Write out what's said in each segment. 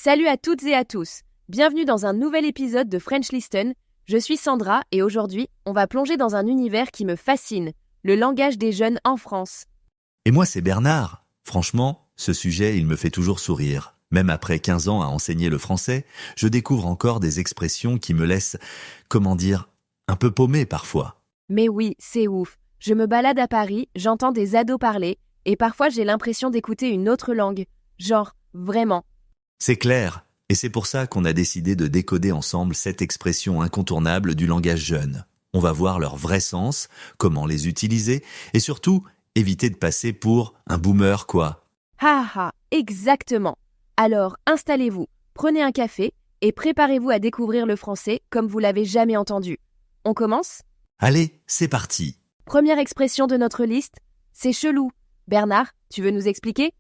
Salut à toutes et à tous. Bienvenue dans un nouvel épisode de French Listen. Je suis Sandra et aujourd'hui, on va plonger dans un univers qui me fascine, le langage des jeunes en France. Et moi, c'est Bernard. Franchement, ce sujet, il me fait toujours sourire. Même après 15 ans à enseigner le français, je découvre encore des expressions qui me laissent, un peu paumé parfois. Mais oui, c'est ouf. Je me balade à Paris, j'entends des ados parler et parfois j'ai l'impression d'écouter une autre langue. Genre, vraiment. C'est clair, et c'est pour ça qu'on a décidé de décoder ensemble cette expression incontournable du langage jeune. On va voir leur vrai sens, comment les utiliser, et surtout, éviter de passer pour un boomer, quoi. Exactement. Alors, installez-vous, prenez un café et préparez-vous à découvrir le français comme vous l'avez jamais entendu. On commence ? Allez, c'est parti. Première expression de notre liste, c'est chelou. Bernard, tu veux nous expliquer ?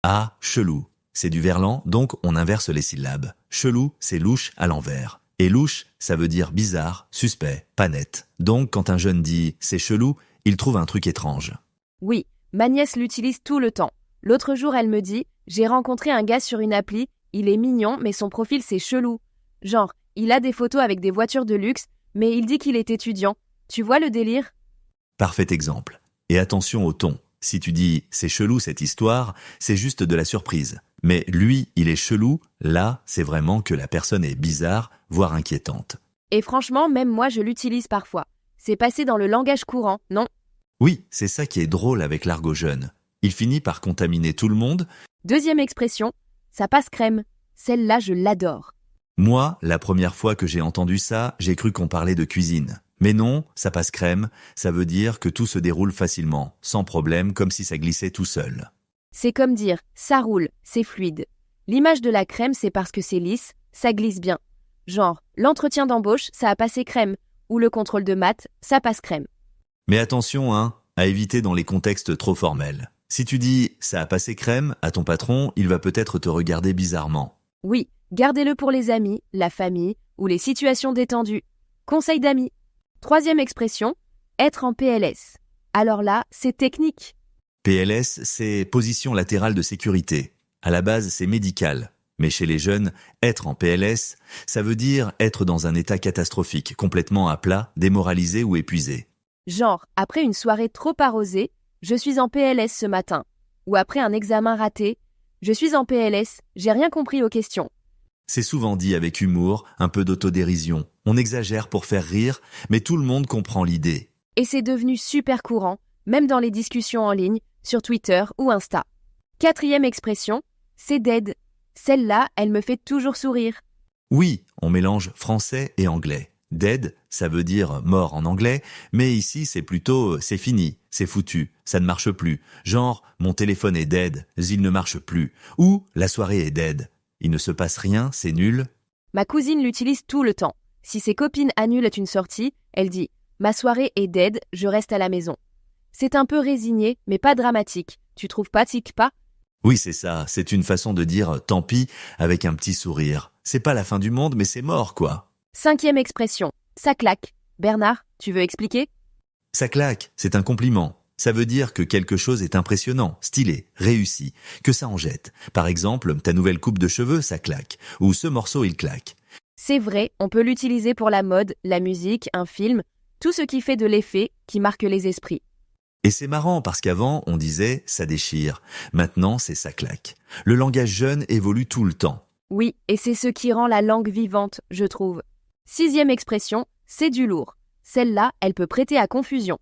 Ah, chelou. C'est du verlan, donc on inverse les syllabes. Chelou, c'est louche à l'envers. Et louche, ça veut dire bizarre, suspect, pas net. Donc quand un jeune dit « c'est chelou », il trouve un truc étrange. Oui, ma nièce l'utilise tout le temps. L'autre jour, elle me dit « J'ai rencontré un gars sur une appli, il est mignon, mais son profil c'est chelou. Genre, il a des photos avec des voitures de luxe, mais il dit qu'il est étudiant. Tu vois le délire ?» Parfait exemple. Et attention au ton. Si tu dis « c'est chelou cette histoire », c'est juste de la surprise. Mais lui, il est chelou, là, c'est vraiment que la personne est bizarre, voire inquiétante. Et franchement, même moi, je l'utilise parfois. C'est passé dans le langage courant, non ? Oui, c'est ça qui est drôle avec l'argot jeune. Il finit par contaminer tout le monde. Deuxième expression, ça passe crème. Celle-là, je l'adore. Moi, la première fois que j'ai entendu ça, j'ai cru qu'on parlait de cuisine. Mais non, ça passe crème, ça veut dire que tout se déroule facilement, sans problème, comme si ça glissait tout seul. C'est comme dire « ça roule, c'est fluide ». L'image de la crème, c'est parce que c'est lisse, ça glisse bien. Genre, l'entretien d'embauche, ça a passé crème, ou le contrôle de maths, ça passe crème. Mais attention, à éviter dans les contextes trop formels. Si tu dis « ça a passé crème » à ton patron, il va peut-être te regarder bizarrement. Oui, gardez-le pour les amis, la famille, ou les situations détendues. Conseil d'amis. Troisième expression, être en PLS. Alors là, c'est technique. PLS, c'est position latérale de sécurité. À la base, c'est médical. Mais chez les jeunes, être en PLS, ça veut dire être dans un état catastrophique, complètement à plat, démoralisé ou épuisé. Genre, après une soirée trop arrosée, je suis en PLS ce matin. Ou après un examen raté, je suis en PLS, j'ai rien compris aux questions. C'est souvent dit avec humour, un peu d'autodérision. On exagère pour faire rire, mais tout le monde comprend l'idée. Et c'est devenu super courant, même dans les discussions en ligne, sur Twitter ou Insta. Quatrième expression, c'est dead. Celle-là, elle me fait toujours sourire. Oui, on mélange français et anglais. Dead, ça veut dire mort en anglais, mais ici c'est plutôt c'est fini, c'est foutu, ça ne marche plus. Genre, mon téléphone est dead, il ne marche plus. Ou la soirée est dead. Il ne se passe rien, c'est nul. Ma cousine l'utilise tout le temps. Si ses copines annulent une sortie, elle dit « Ma soirée est dead, je reste à la maison ». C'est un peu résigné, mais pas dramatique. Tu trouves pas, tic pas ? Oui, c'est ça, c'est une façon de dire tant pis avec un petit sourire. C'est pas la fin du monde, mais c'est mort, quoi. Cinquième expression, ça claque. Bernard, tu veux expliquer ? Ça claque, c'est un compliment. Ça veut dire que quelque chose est impressionnant, stylé, réussi, que ça en jette. Par exemple, ta nouvelle coupe de cheveux, ça claque. Ou ce morceau, il claque. C'est vrai, on peut l'utiliser pour la mode, la musique, un film, tout ce qui fait de l'effet, qui marque les esprits. Et c'est marrant parce qu'avant, on disait « ça déchire ». Maintenant, c'est « ça claque ». Le langage jeune évolue tout le temps. Oui, et c'est ce qui rend la langue vivante, je trouve. Sixième expression, c'est du lourd. Celle-là, elle peut prêter à confusion.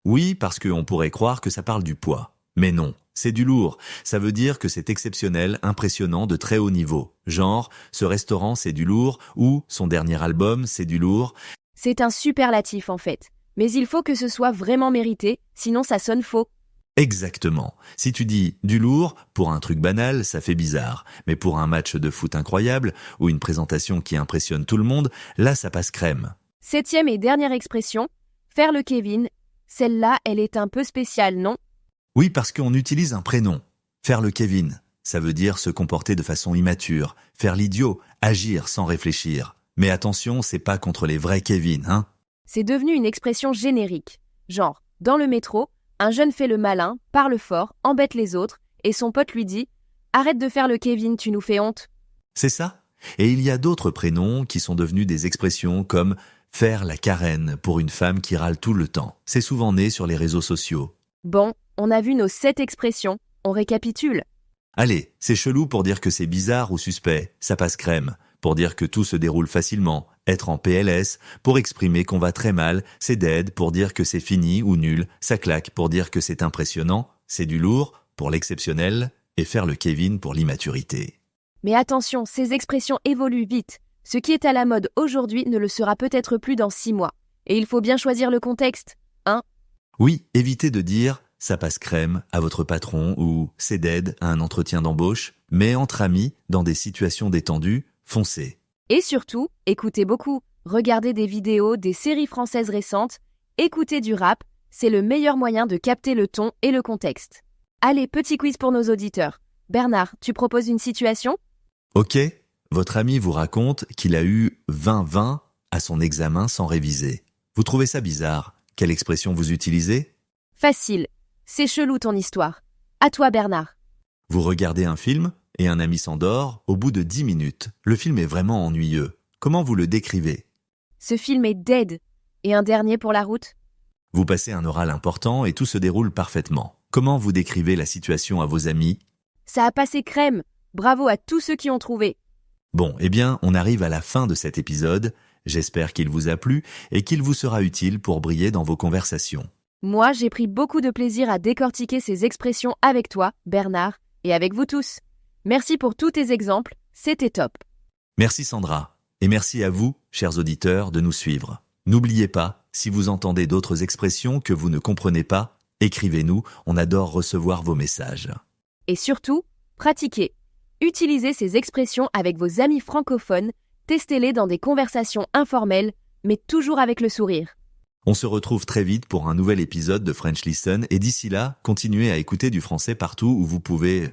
Oui, parce qu'on pourrait croire que ça parle du poids. Mais non, c'est du lourd. Ça veut dire que c'est exceptionnel, impressionnant, de très haut niveau. Genre, ce restaurant, c'est du lourd, ou son dernier album, c'est du lourd. C'est un superlatif en fait. Mais il faut que ce soit vraiment mérité, sinon ça sonne faux. Exactement. Si tu dis du lourd, pour un truc banal, ça fait bizarre. Mais pour un match de foot incroyable, ou une présentation qui impressionne tout le monde, là ça passe crème. Septième et dernière expression, faire le Kevin. Celle-là, elle est un peu spéciale, non ? Oui, parce qu'on utilise un prénom. Faire le Kevin, ça veut dire se comporter de façon immature. Faire l'idiot, agir sans réfléchir. Mais attention, c'est pas contre les vrais Kevin, hein ? C'est devenu une expression générique. Genre, dans le métro, un jeune fait le malin, parle fort, embête les autres, et son pote lui dit « Arrête de faire le Kevin, tu nous fais honte ». C'est ça. Et il y a d'autres prénoms qui sont devenus des expressions comme faire la carène pour une femme qui râle tout le temps. C'est souvent né sur les réseaux sociaux. Bon, on a vu nos 7 expressions, on récapitule. Allez, c'est chelou pour dire que c'est bizarre ou suspect, ça passe crème. Pour dire que tout se déroule facilement, être en PLS, pour exprimer qu'on va très mal, c'est dead pour dire que c'est fini ou nul, ça claque pour dire que c'est impressionnant, c'est du lourd pour l'exceptionnel, et faire le Kevin pour l'immaturité. Mais attention, ces expressions évoluent vite. Ce qui est à la mode aujourd'hui ne le sera peut-être plus dans 6 mois. Et il faut bien choisir le contexte, hein? Oui, évitez de dire « ça passe crème » à votre patron ou « c'est dead » à un entretien d'embauche, mais entre amis, dans des situations détendues, foncez. Et surtout, écoutez beaucoup, regardez des vidéos, des séries françaises récentes, écoutez du rap, c'est le meilleur moyen de capter le ton et le contexte. Allez, petit quiz pour nos auditeurs. Bernard, tu proposes une situation? Ok, votre ami vous raconte qu'il a eu 20-20 à son examen sans réviser. Vous trouvez ça bizarre? Quelle expression vous utilisez? Facile. C'est chelou ton histoire. À toi Bernard. Vous regardez un film et un ami s'endort au bout de 10 minutes. Le film est vraiment ennuyeux. Comment vous le décrivez? Ce film est dead. Et un dernier pour la route? Vous passez un oral important et tout se déroule parfaitement. Comment vous décrivez la situation à vos amis? Ça a passé crème. Bravo à tous ceux qui ont trouvé. Bon, eh bien, on arrive à la fin de cet épisode. J'espère qu'il vous a plu et qu'il vous sera utile pour briller dans vos conversations. Moi, j'ai pris beaucoup de plaisir à décortiquer ces expressions avec toi, Bernard, et avec vous tous. Merci pour tous tes exemples, c'était top. Merci Sandra, et merci à vous, chers auditeurs, de nous suivre. N'oubliez pas, si vous entendez d'autres expressions que vous ne comprenez pas, écrivez-nous, on adore recevoir vos messages. Et surtout, pratiquez. Utilisez ces expressions avec vos amis francophones, testez-les dans des conversations informelles, mais toujours avec le sourire. On se retrouve très vite pour un nouvel épisode de French Listen et d'ici là, continuez à écouter du français partout où vous pouvez.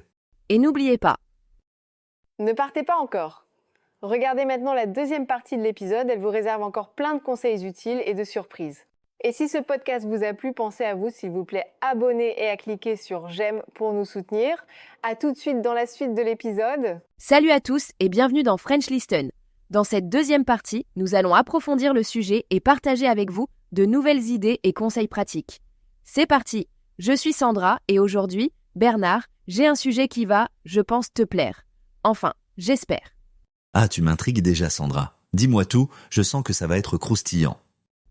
Et n'oubliez pas. Ne partez pas encore. Regardez maintenant la deuxième partie de l'épisode, elle vous réserve encore plein de conseils utiles et de surprises. Et si ce podcast vous a plu, pensez à vous, s'il vous plaît, abonner et à cliquer sur j'aime pour nous soutenir. À tout de suite dans la suite de l'épisode. Salut à tous et bienvenue dans French Listen. Dans cette deuxième partie, nous allons approfondir le sujet et partager avec vous de nouvelles idées et conseils pratiques. C'est parti. Je suis Sandra et aujourd'hui, Bernard, j'ai un sujet qui va, je pense, te plaire. Enfin, j'espère. Ah, tu m'intrigues déjà Sandra. Dis-moi tout, je sens que ça va être croustillant.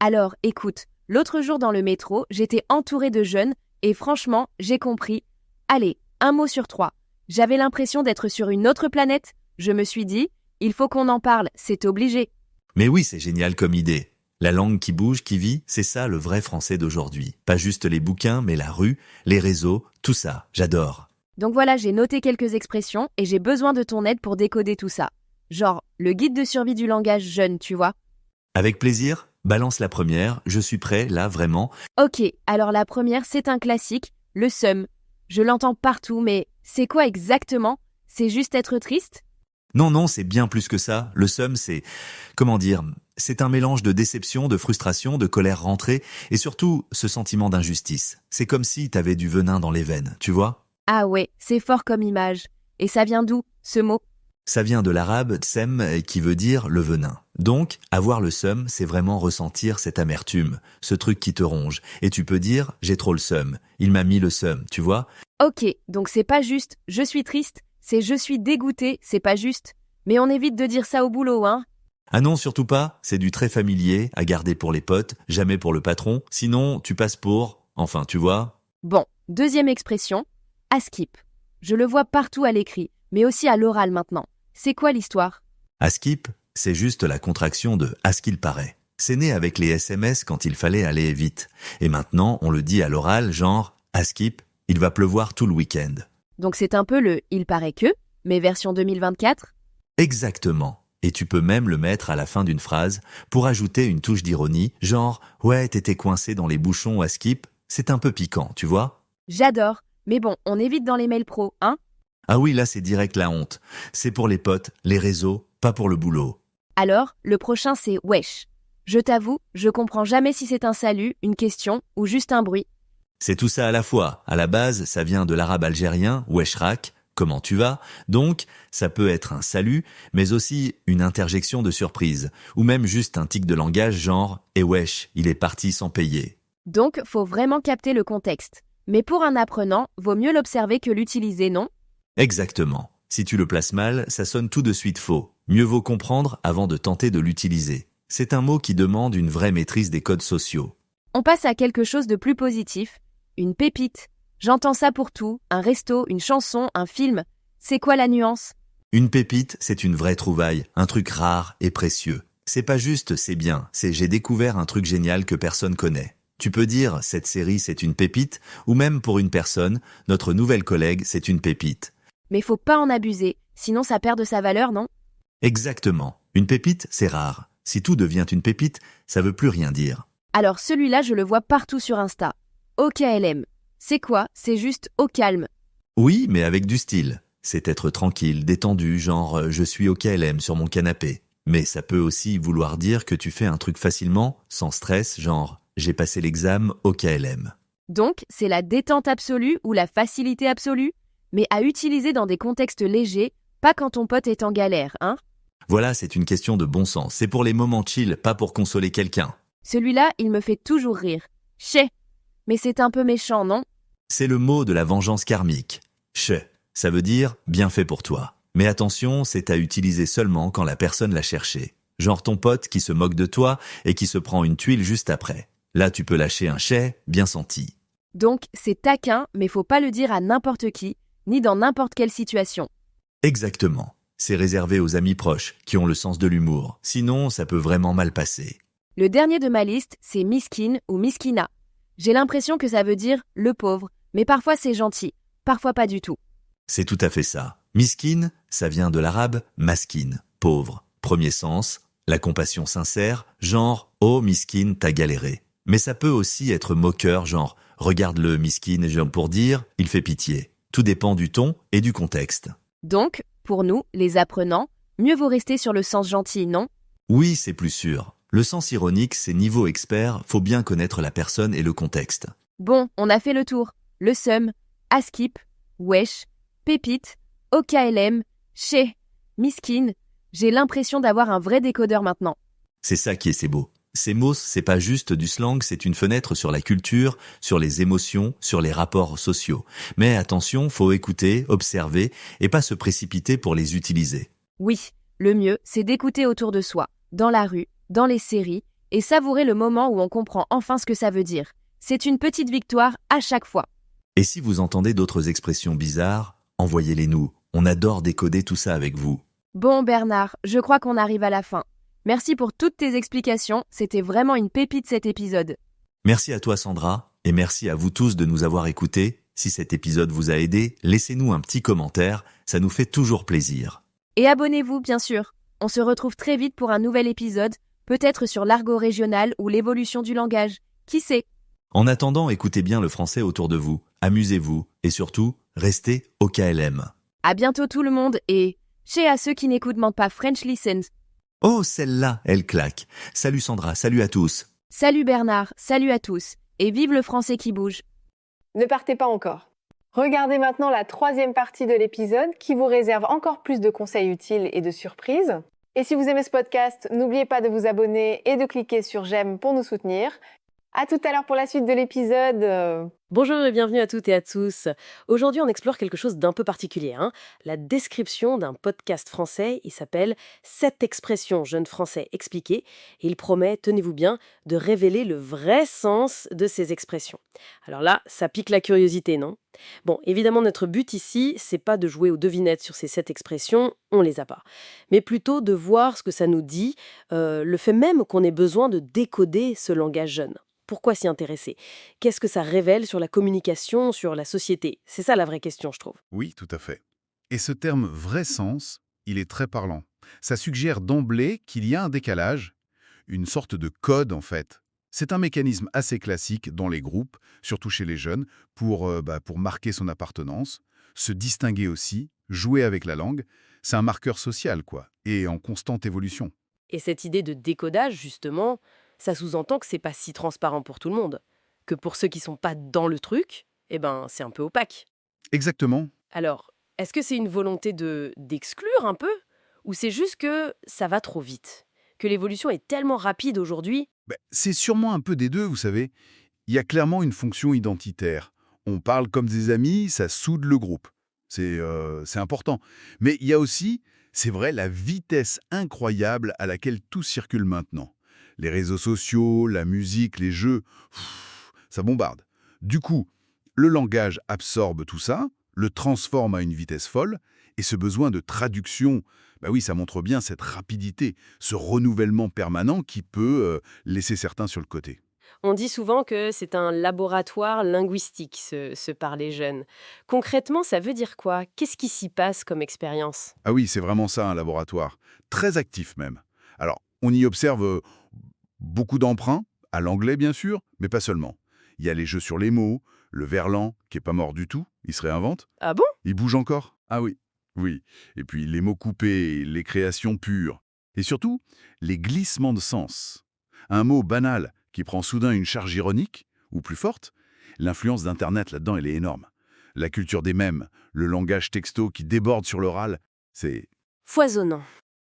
Alors, écoute, l'autre jour dans le métro, j'étais entourée de jeunes et franchement, j'ai compris. Allez, un mot sur 3. J'avais l'impression d'être sur une autre planète. Je me suis dit, il faut qu'on en parle, c'est obligé. Mais oui, c'est génial comme idée. La langue qui bouge, qui vit, c'est ça le vrai français d'aujourd'hui. Pas juste les bouquins, mais la rue, les réseaux, tout ça, j'adore. Donc voilà, j'ai noté quelques expressions et j'ai besoin de ton aide pour décoder tout ça. Genre, le guide de survie du langage jeune, tu vois. Avec plaisir, balance la première, je suis prêt, là, vraiment. Ok, alors la première, c'est un classique, le seum. Je l'entends partout, mais c'est quoi exactement? C'est juste être triste? Non, c'est bien plus que ça. Le seum, c'est... Comment dire? C'est un mélange de déception, de frustration, de colère rentrée, et surtout, ce sentiment d'injustice. C'est comme si t'avais du venin dans les veines, tu vois? Ah ouais, c'est fort comme image. Et ça vient d'où, ce mot? Ça vient de l'arabe tsem, qui veut dire le venin. Donc, avoir le seum, c'est vraiment ressentir cette amertume, ce truc qui te ronge. Et tu peux dire, j'ai trop le seum. Il m'a mis le seum, tu vois? Ok, donc c'est pas juste « je suis triste », c'est « je suis dégoûté », c'est pas juste. Mais on évite de dire ça au boulot, hein? Ah non, surtout pas, c'est du très familier, à garder pour les potes, jamais pour le patron, sinon tu passes pour... Enfin, tu vois? Bon, deuxième expression, à skip. Je le vois partout à l'écrit, mais aussi à l'oral maintenant. C'est quoi l'histoire? À skip, c'est juste la contraction de « à ce qu'il paraît ». C'est né avec les SMS quand il fallait aller vite. Et maintenant, on le dit à l'oral, genre « à skip, il va pleuvoir tout le week-end ». Donc c'est un peu le « il paraît que », mais version 2024? Exactement. Et tu peux même le mettre à la fin d'une phrase pour ajouter une touche d'ironie, genre « ouais, t'étais coincé dans les bouchons à skip ». C'est un peu piquant, tu vois? J'adore. Mais bon, on évite dans les mails pro, hein? Ah oui, là c'est direct la honte. C'est pour les potes, les réseaux, pas pour le boulot. Alors, le prochain c'est « wesh ». Je t'avoue, je comprends jamais si c'est un salut, une question ou juste un bruit. C'est tout ça à la fois. À la base, ça vient de l'arabe algérien, weshrak, comment tu vas. Donc, ça peut être un salut, mais aussi une interjection de surprise, ou même juste un tic de langage genre « Eh wesh, il est parti sans payer ». Donc, faut vraiment capter le contexte. Mais pour un apprenant, vaut mieux l'observer que l'utiliser, non? Exactement. Si tu le places mal, ça sonne tout de suite faux. Mieux vaut comprendre avant de tenter de l'utiliser. C'est un mot qui demande une vraie maîtrise des codes sociaux. On passe à quelque chose de plus positif. Une pépite. J'entends ça pour tout, un resto, une chanson, un film. C'est quoi la nuance? Une pépite, c'est une vraie trouvaille, un truc rare et précieux. C'est pas juste c'est bien, c'est j'ai découvert un truc génial que personne connaît. Tu peux dire cette série c'est une pépite, ou même pour une personne, notre nouvelle collègue c'est une pépite. Mais faut pas en abuser, sinon ça perd de sa valeur, non? Exactement. Une pépite, c'est rare. Si tout devient une pépite, ça veut plus rien dire. Alors celui-là, je le vois partout sur Insta. OKLM. C'est quoi? C'est juste au calme. Oui, mais avec du style. C'est être tranquille, détendu, genre je suis au KLM sur mon canapé. Mais ça peut aussi vouloir dire que tu fais un truc facilement, sans stress, genre j'ai passé l'examen au KLM. Donc, c'est la détente absolue ou la facilité absolue, mais à utiliser dans des contextes légers, pas quand ton pote est en galère, hein? Voilà, c'est une question de bon sens. C'est pour les moments chill, pas pour consoler quelqu'un. Celui-là, il me fait toujours rire. Chais. Mais c'est un peu méchant, non? C'est le mot de la vengeance karmique. Che, ça veut dire bien fait pour toi. Mais attention, c'est à utiliser seulement quand la personne l'a cherché. Genre ton pote qui se moque de toi et qui se prend une tuile juste après. Là, tu peux lâcher un chais bien senti. Donc, c'est taquin, mais faut pas le dire à n'importe qui, ni dans n'importe quelle situation. Exactement. C'est réservé aux amis proches qui ont le sens de l'humour. Sinon, ça peut vraiment mal passer. Le dernier de ma liste, c'est miskin ou miskina. J'ai l'impression que ça veut dire le pauvre, mais parfois c'est gentil, parfois pas du tout. C'est tout à fait ça. Miskin, ça vient de l'arabe maskin, pauvre. Premier sens, la compassion sincère, genre « Oh miskin, t'as galéré ». Mais ça peut aussi être moqueur, genre « Regarde-le miskin », genre pour dire « Il fait pitié ». Tout dépend du ton et du contexte. Donc, pour nous, les apprenants, mieux vaut rester sur le sens gentil, non? Oui, c'est plus sûr. Le sens ironique, c'est niveau expert, faut bien connaître la personne et le contexte. Bon, on a fait le tour. Le seum, askip, wesh, pépite, OKLM, chez, miskin. J'ai l'impression d'avoir un vrai décodeur maintenant. C'est ça qui est c'est beau. Ces mots, c'est pas juste du slang, c'est une fenêtre sur la culture, sur les émotions, sur les rapports sociaux. Mais attention, faut écouter, observer et pas se précipiter pour les utiliser. Oui, le mieux, c'est d'écouter autour de soi, dans la rue, dans les séries, et savourer le moment où on comprend enfin ce que ça veut dire. C'est une petite victoire à chaque fois. Et si vous entendez d'autres expressions bizarres, envoyez-les nous. On adore décoder tout ça avec vous. Bon Bernard, je crois qu'on arrive à la fin. Merci pour toutes tes explications, c'était vraiment une pépite cet épisode. Merci à toi Sandra, et merci à vous tous de nous avoir écoutés. Si cet épisode vous a aidé, laissez-nous un petit commentaire, ça nous fait toujours plaisir. Et abonnez-vous, bien sûr. On se retrouve très vite pour un nouvel épisode, peut-être sur l'argot régional ou l'évolution du langage. Qui sait? En attendant, écoutez bien le français autour de vous, amusez-vous, et surtout, restez au KLM. À bientôt tout le monde et chez à ceux qui n'écoutent pas French Listens. Oh, celle-là, elle claque. Salut Sandra, salut à tous. Salut Bernard, salut à tous, et vive le français qui bouge. Ne partez pas encore. Regardez maintenant la troisième partie de l'épisode qui vous réserve encore plus de conseils utiles et de surprises. Et si vous aimez ce podcast, n'oubliez pas de vous abonner et de cliquer sur j'aime pour nous soutenir. À tout à l'heure pour la suite de l'épisode. Bonjour et bienvenue à toutes et à tous. Aujourd'hui, on explore quelque chose d'un peu particulier, la description d'un podcast français. Il s'appelle « 7 expressions jeunes français expliquées » et il promet, tenez-vous bien, de révéler le vrai sens de ces expressions. Alors là, ça pique la curiosité, non? Bon, évidemment, notre but ici, c'est pas de jouer aux devinettes sur ces 7 expressions, on les a pas, mais plutôt de voir ce que ça nous dit, le fait même qu'on ait besoin de décoder ce langage jeune. Pourquoi s'y intéresser? Qu'est-ce que ça révèle sur la communication, sur la société? C'est ça la vraie question, je trouve. Oui, tout à fait. Et ce terme « vrai sens », il est très parlant. Ça suggère d'emblée qu'il y a un décalage, une sorte de code en fait. C'est un mécanisme assez classique dans les groupes, surtout chez les jeunes, pour marquer son appartenance, se distinguer aussi, jouer avec la langue. C'est un marqueur social, quoi, et en constante évolution. Et cette idée de décodage, justement, ça sous-entend que c'est pas si transparent pour tout le monde. Que pour ceux qui sont pas dans le truc, c'est un peu opaque. Exactement. Alors, Est-ce que c'est une volonté d'exclure un peu? Ou c'est juste que ça va trop vite? Que l'évolution est tellement rapide aujourd'hui? Ben, c'est sûrement un peu des deux, vous savez. Il y a clairement une fonction identitaire. On parle comme des amis, ça soude le groupe. C'est important. Mais il y a aussi, c'est vrai, la vitesse incroyable à laquelle tout circule maintenant. Les réseaux sociaux, la musique, les jeux, ça bombarde. Du coup, le langage absorbe tout ça, le transforme à une vitesse folle, et ce besoin de traduction, bah oui, ça montre bien cette rapidité, ce renouvellement permanent qui peut laisser certains sur le côté. On dit souvent que c'est un laboratoire linguistique, ce parler jeune. Concrètement, ça veut dire quoi? Qu'est-ce qui s'y passe comme expérience? Ah oui, c'est vraiment ça, un laboratoire. Très actif même. Alors, on y observe beaucoup d'emprunts, à l'anglais bien sûr, mais pas seulement. Il y a les jeux sur les mots, le verlan, qui est pas mort du tout, il se réinvente. Ah bon? Il bouge encore. Ah oui. Oui. Et puis les mots coupés, les créations pures. Et surtout, les glissements de sens. Un mot banal qui prend soudain une charge ironique, ou plus forte, l'influence d'Internet là-dedans, elle est énorme. La culture des mèmes, le langage texto qui déborde sur l'oral, c'est... Foisonnant.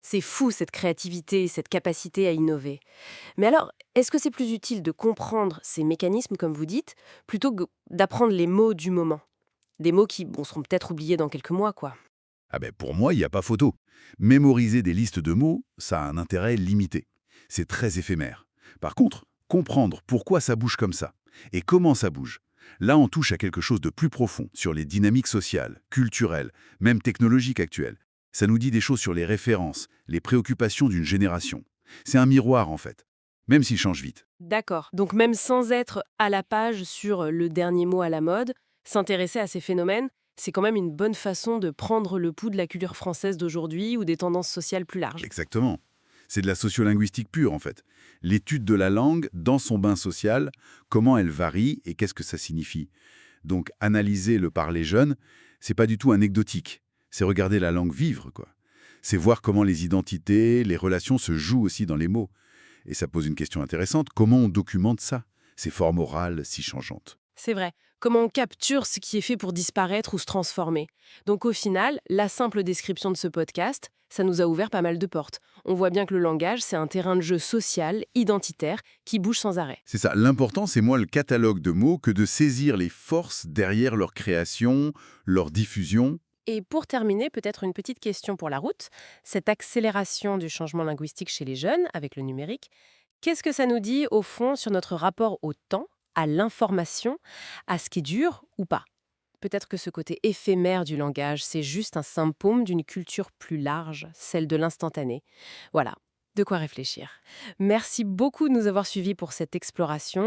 C'est fou cette créativité, cette capacité à innover. Mais alors, est-ce que c'est plus utile de comprendre ces mécanismes, comme vous dites, plutôt que d'apprendre les mots du moment? Des mots qui, bon, seront peut-être oubliés dans quelques mois, quoi. Ah ben pour moi, il n'y a pas photo. Mémoriser des listes de mots, ça a un intérêt limité. C'est très éphémère. Par contre, comprendre pourquoi ça bouge comme ça et comment ça bouge, là on touche à quelque chose de plus profond sur les dynamiques sociales, culturelles, même technologiques actuelles. Ça nous dit des choses sur les références, les préoccupations d'une génération. C'est un miroir en fait, même s'il change vite. D'accord. Donc même sans être à la page sur le dernier mot à la mode, s'intéresser à ces phénomènes, c'est quand même une bonne façon de prendre le pouls de la culture française d'aujourd'hui ou des tendances sociales plus larges. Exactement. C'est de la sociolinguistique pure, en fait. L'étude de la langue dans son bain social, comment elle varie et qu'est-ce que ça signifie. Donc, analyser le parler jeune, c'est pas du tout anecdotique. C'est regarder la langue vivre, quoi. C'est voir comment les identités, les relations se jouent aussi dans les mots. Et ça pose une question intéressante. Comment on documente ça, ces formes orales si changeantes? C'est vrai. Comment on capture ce qui est fait pour disparaître ou se transformer. Donc au final, la simple description de ce podcast, ça nous a ouvert pas mal de portes. On voit bien que le langage, c'est un terrain de jeu social, identitaire, qui bouge sans arrêt. C'est ça. L'important, c'est moins le catalogue de mots que de saisir les forces derrière leur création, leur diffusion. Et pour terminer, peut-être une petite question pour la route. Cette accélération du changement linguistique chez les jeunes, avec le numérique, qu'est-ce que ça nous dit au fond sur notre rapport au temps, à l'information, à ce qui est dur ou pas? Peut-être que ce côté éphémère du langage, c'est juste un symptôme d'une culture plus large, celle de l'instantané. Voilà, de quoi réfléchir. Merci beaucoup de nous avoir suivis pour cette exploration.